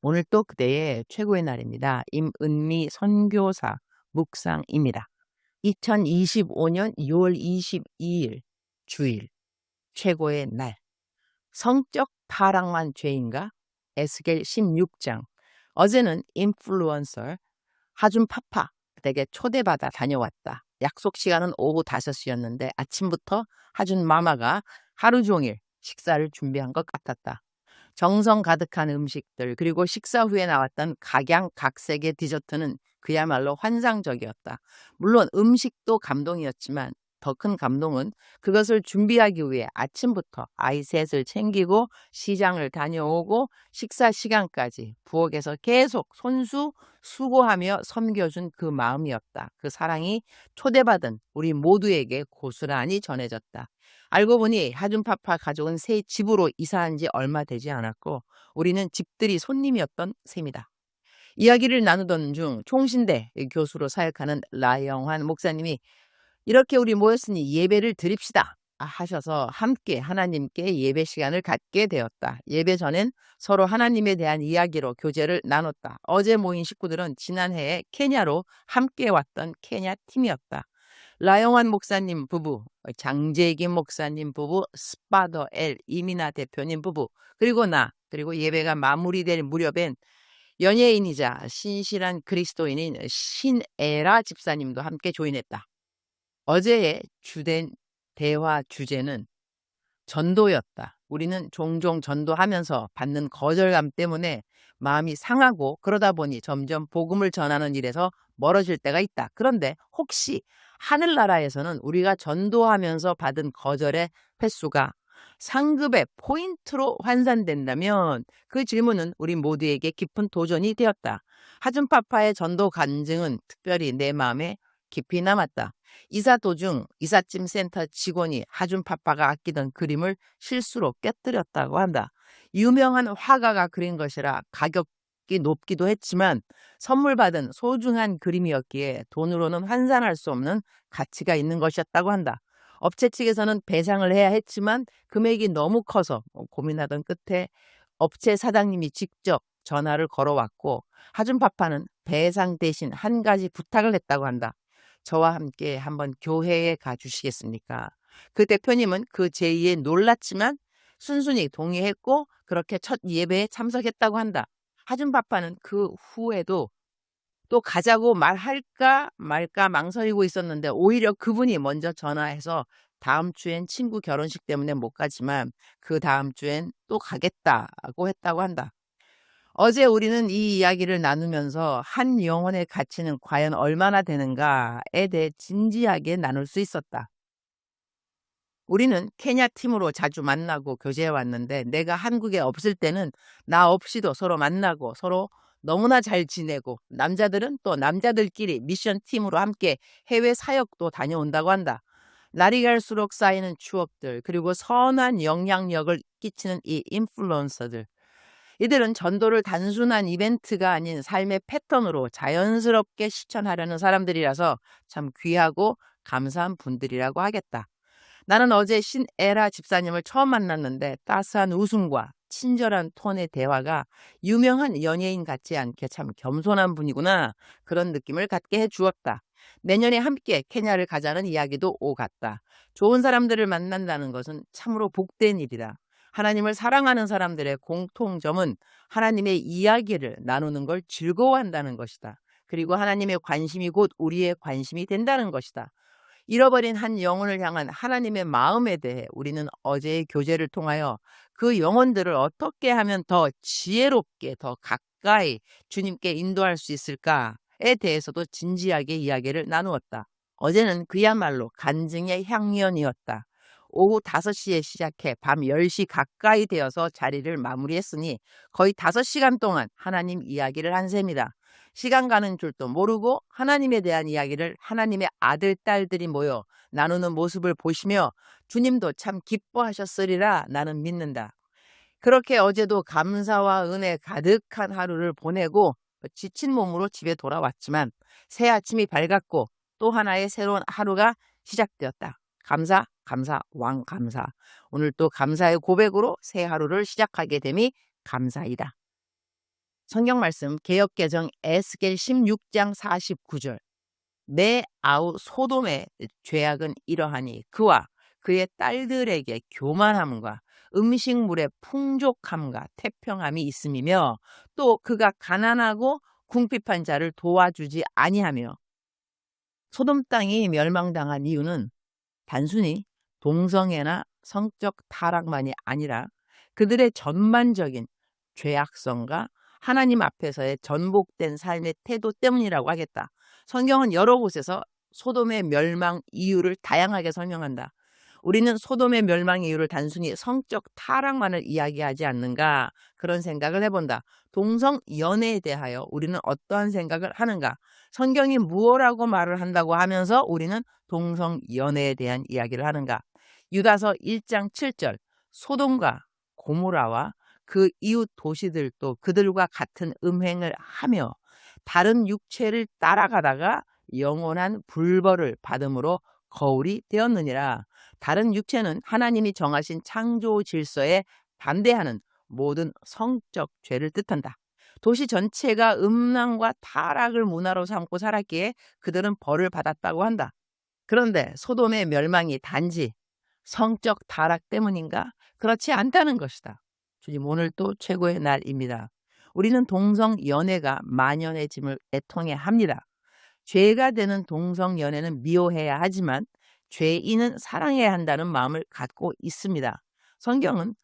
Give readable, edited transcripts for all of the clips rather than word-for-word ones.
오늘 또 그대의 최고의 날입니다. 임은미 선교사 묵상입니다. 2025년 2월 22일 주일 최고의 날. 성적 타락만 죄인가? 에스겔 16장. 어제는 인플루언서 하준 파파 댁에 초대받아 다녀왔다. 약속 시간은 오후 5시였는데 아침부터 하준 마마가 하루 종일 식사를 준비한 것 같았다. 정성 가득한 음식들 그리고 식사 후에 나왔던 각양각색의 디저트는 그야말로 환상적이었다. 물론 음식도 감동이었지만 더 큰 감동은 그것을 준비하기 위해 아침부터 아이 셋을 챙기고 시장을 다녀오고 식사 시간까지 부엌에서 계속 손수 수고하며 섬겨준 그 마음이었다. 그 사랑이 초대받은 우리 모두에게 고스란히 전해졌다. 알고 보니 하준파파 가족은 새 집으로 이사한 지 얼마 되지 않았고 우리는 집들이 손님이었던 셈이다. 이야기를 나누던 중 총신대 교수로 사역하는 라영환 목사님이 이렇게 우리 모였으니 예배를 드립시다 하셔서 함께 하나님께 예배 시간을 갖게 되었다. 예배 전엔 서로 하나님에 대한 이야기로 교제를 나눴다. 어제 모인 식구들은 지난해에 케냐로 함께 왔던 케냐 팀이었다. 라영환 목사님 부부, 장재김 목사님 부부, 스파더 엘 이민아 대표님 부부, 그리고 나, 그리고 예배가 마무리될 무렵엔 연예인이자 신실한 그리스도인인 신에라 집사님도 함께 조인했다. 어제의 주된 대화 주제는 전도였다. 우리는 종종 전도하면서 받는 거절감 때문에 마음이 상하고 그러다 보니 점점 복음을 전하는 일에서 멀어질 때가 있다. 그런데 혹시 하늘나라에서는 우리가 전도하면서 받은 거절의 횟수가 상급의 포인트로 환산된다면 그 질문은 우리 모두에게 깊은 도전이 되었다. 하준파파의 전도 간증은 특별히 내 마음에 깊이 남았다. 이사 도중 이삿짐 센터 직원이 하준파파가 아끼던 그림을 실수로 깨뜨렸다고 한다. 유명한 화가가 그린 것이라 가격이 높기도 했지만 선물 받은 소중한 그림이었기에 돈으로는 환산할 수 없는 가치가 있는 것이었다고 한다. 업체 측에서는 배상을 해야 했지만 금액이 너무 커서 고민하던 끝에 업체 사장님이 직접 전화를 걸어왔고 하준파파는 배상 대신 한 가지 부탁을 했다고 한다. 저와 함께 한번 교회에 가주시겠습니까? 그 대표님은 그 제의에 놀랐지만 순순히 동의했고 그렇게 첫 예배에 참석했다고 한다. 하준파파는 그 후에도 또 가자고 말할까 말까 망설이고 있었는데 오히려 그분이 먼저 전화해서 다음 주엔 친구 결혼식 때문에 못 가지만 그 다음 주엔 또 가겠다고 했다고 한다. 어제 우리는 이 이야기를 나누면서 한 영혼의 가치는 과연 얼마나 되는가에 대해 진지하게 나눌 수 있었다. 우리는 케냐 팀으로 자주 만나고 교제해 왔는데 내가 한국에 없을 때는 나 없이도 서로 만나고 서로 너무나 잘 지내고 남자들은 또 남자들끼리 미션 팀으로 함께 해외 사역도 다녀온다고 한다. 날이 갈수록 쌓이는 추억들 그리고 선한 영향력을 끼치는 이 인플루언서들. 이들은 전도를 단순한 이벤트가 아닌 삶의 패턴으로 자연스럽게 실천하려는 사람들이라서 참 귀하고 감사한 분들이라고 하겠다. 나는 어제 신에라 집사님을 처음 만났는데 따스한 웃음과 친절한 톤의 대화가 유명한 연예인 같지 않게 참 겸손한 분이구나 그런 느낌을 갖게 해주었다. 내년에 함께 케냐를 가자는 이야기도 오갔다. 좋은 사람들을 만난다는 것은 참으로 복된 일이다. 하나님을 사랑하는 사람들의 공통점은 하나님의 이야기를 나누는 걸 즐거워한다는 것이다. 그리고 하나님의 관심이 곧 우리의 관심이 된다는 것이다. 잃어버린 한 영혼을 향한 하나님의 마음에 대해 우리는 어제의 교제를 통하여 그 영혼들을 어떻게 하면 더 지혜롭게 더 가까이 주님께 인도할 수 있을까에 대해서도 진지하게 이야기를 나누었다. 어제는 그야말로 간증의 향연이었다. 오후 5시에 시작해 밤 10시 가까이 되어서 자리를 마무리했으니 거의 5시간 동안 하나님 이야기를 한 셈이다. 시간 가는 줄도 모르고 하나님에 대한 이야기를 하나님의 아들, 딸들이 모여 나누는 모습을 보시며 주님도 참 기뻐하셨으리라 나는 믿는다. 그렇게 어제도 감사와 은혜 가득한 하루를 보내고 지친 몸으로 집에 돌아왔지만 새 아침이 밝았고 또 하나의 새로운 하루가 시작되었다. 감사, 감사, 왕감사. 오늘 또 감사의 고백으로 새 하루를 시작하게 됨이 감사이다. 성경 말씀 개역개정 에스겔 16장 49절. 내 아우 소돔의 죄악은 이러하니 그와 그의 딸들에게 교만함과 음식물의 풍족함과 태평함이 있음이며 또 그가 가난하고 궁핍한 자를 도와주지 아니하며. 소돔 땅이 멸망당한 이유는 단순히 동성애나 성적 타락만이 아니라 그들의 전반적인 죄악성과 하나님 앞에서의 전복된 삶의 태도 때문이라고 하겠다. 성경은 여러 곳에서 소돔의 멸망 이유를 다양하게 설명한다. 우리는 소돔의 멸망 이유를 단순히 성적 타락만을 이야기하지 않는가, 그런 생각을 해본다. 동성 연애에 대하여 우리는 어떠한 생각을 하는가? 성경이 무엇라고 말을 한다고 하면서 우리는 동성 연애에 대한 이야기를 하는가? 유다서 1장 7절. 소돔과 고모라와 그 이웃 도시들도 그들과 같은 음행을 하며 다른 육체를 따라가다가 영원한 불벌을 받음으로 거울이 되었느니라. 다른 육체는 하나님이 정하신 창조 질서에 반대하는 모든 성적 죄를 뜻한다. 도시 전체가 음란과 타락을 문화로 삼고 살았기에 그들은 벌을 받았다고 한다. 그런데 소돔의 멸망이 단지 성적 타락 때문인가? 그렇지 않다는 것이다. 주님, 오늘 또 최고의 날입니다. 우리는 동성 연애가 만연해짐을 애통해 합니다. 죄가 되는 동성 연애는 미워해야 하지만 죄인은 사랑해야 한다는 마음을 갖고 있습니다. 성경은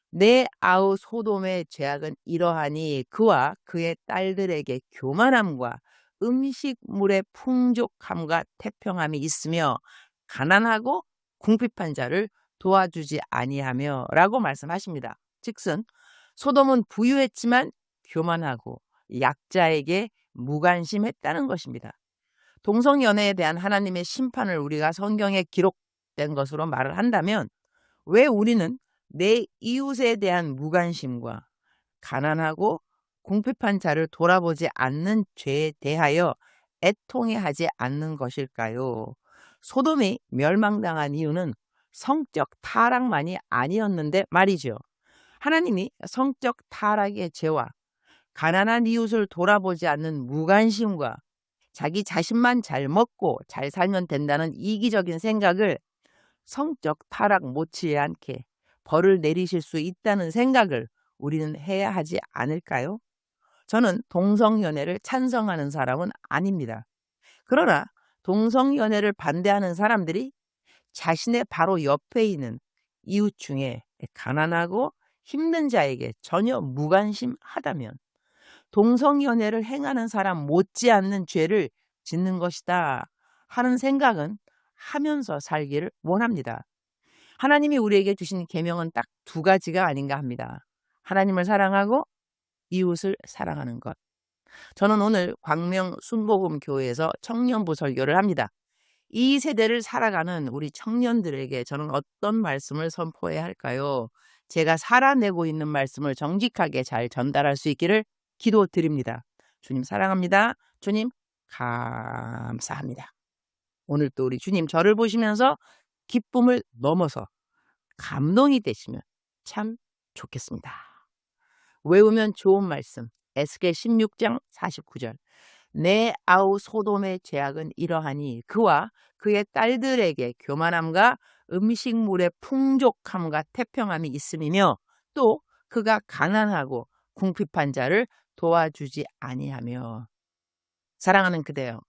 내 아우 소돔의 죄악은 이러하니 그와 그의 딸들에게 교만함과 음식물의 풍족함과 태평함이 있으며 가난하고 궁핍한 자를 도와주지 아니하며 라고 말씀하십니다. 즉슨 소돔은 부유했지만 교만하고 약자에게 무관심했다는 것입니다. 동성연애에 대한 하나님의 심판을 우리가 성경에 기록된 것으로 말을 한다면 왜 우리는 내 이웃에 대한 무관심과 가난하고 궁핍한 자를 돌아보지 않는 죄에 대하여 애통해하지 않는 것일까요? 소돔이 멸망당한 이유는 성적 타락만이 아니었는데 말이죠. 하나님이 성적 타락의 죄와 가난한 이웃을 돌아보지 않는 무관심과 자기 자신만 잘 먹고 잘 살면 된다는 이기적인 생각을 성적 타락 못지에 않게 벌을 내리실 수 있다는 생각을 우리는 해야 하지 않을까요? 저는 동성연애를 찬성하는 사람은 아닙니다. 그러나 동성연애를 반대하는 사람들이 자신의 바로 옆에 있는 이웃 중에 가난하고 힘든 자에게 전혀 무관심하다면 동성연애를 행하는 사람 못지않는 죄를 짓는 것이다 하는 생각은 하면서 살기를 원합니다. 하나님이 우리에게 주신 계명은 딱 두 가지가 아닌가 합니다. 하나님을 사랑하고 이웃을 사랑하는 것. 저는 오늘 광명 순복음교회에서 청년부 설교를 합니다. 이 세대를 살아가는 우리 청년들에게 저는 어떤 말씀을 선포해야 할까요? 제가 살아내고 있는 말씀을 정직하게 잘 전달할 수 있기를 기도드립니다. 주님 사랑합니다. 주님 감사합니다. 오늘 또 우리 주님 저를 보시면서 기쁨을 넘어서 감동이 되시면 참 좋겠습니다. 외우면 좋은 말씀 에스겔 16장 49절. 내 아우 소돔의 죄악은 이러하니 그와 그의 딸들에게 교만함과 음식물의 풍족함과 태평함이 있음이며 또 그가 가난하고 궁핍한 자를 도와주지 아니하며. 사랑하는 그대여,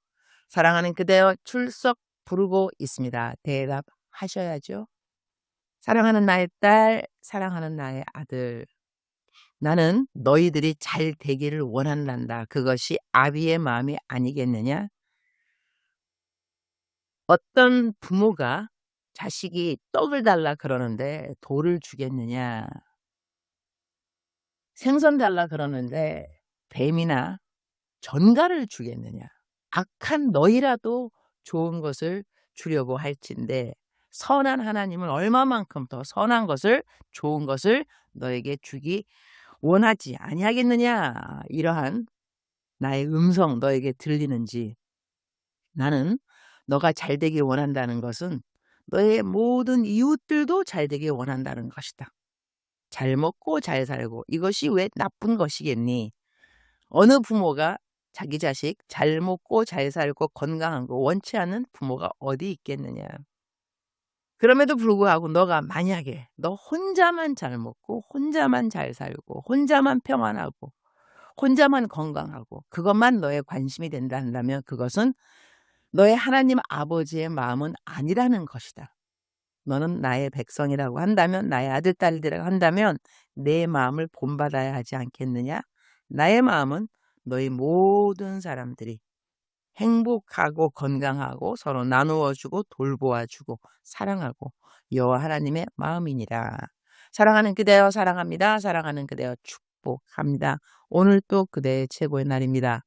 사랑하는 그대여 출석 부르고 있습니다. 대답하셔야죠. 사랑하는 나의 딸, 사랑하는 나의 아들, 나는 너희들이 잘 되기를 원한단다. 그것이 아비의 마음이 아니겠느냐? 어떤 부모가 자식이 떡을 달라 그러는데 돌을 주겠느냐? 생선 달라 그러는데 뱀이나 전갈을 주겠느냐? 악한 너희라도 좋은 것을 주려고 할진대 선한 하나님은 얼마만큼 더 선한 것을, 좋은 것을 너에게 주기 원하지 아니하겠느냐? 이러한 나의 음성 너에게 들리는지. 나는 너가 잘 되길 원한다는 것은 너의 모든 이웃들도 잘 되길 원한다는 것이다. 잘 먹고 잘 살고 이것이 왜 나쁜 것이겠니? 어느 부모가 자기 자식 잘 먹고 잘 살고 건강한 거 원치 않는 부모가 어디 있겠느냐. 그럼에도 불구하고 너가 만약에 너 혼자만 잘 먹고 혼자만 잘 살고 혼자만 평안하고 혼자만 건강하고 그것만 너의 관심이 된다 한다면 그것은 너의 하나님 아버지의 마음은 아니라는 것이다. 너는 나의 백성이라고 한다면, 나의 아들, 딸들이라고 한다면 내 마음을 본받아야 하지 않겠느냐? 나의 마음은 너희 모든 사람들이 행복하고 건강하고 서로 나누어주고 돌보아주고 사랑하고 여호와 하나님의 마음이니라. 사랑하는 그대여 사랑합니다. 사랑하는 그대여 축복합니다. 오늘 또 그대의 최고의 날입니다.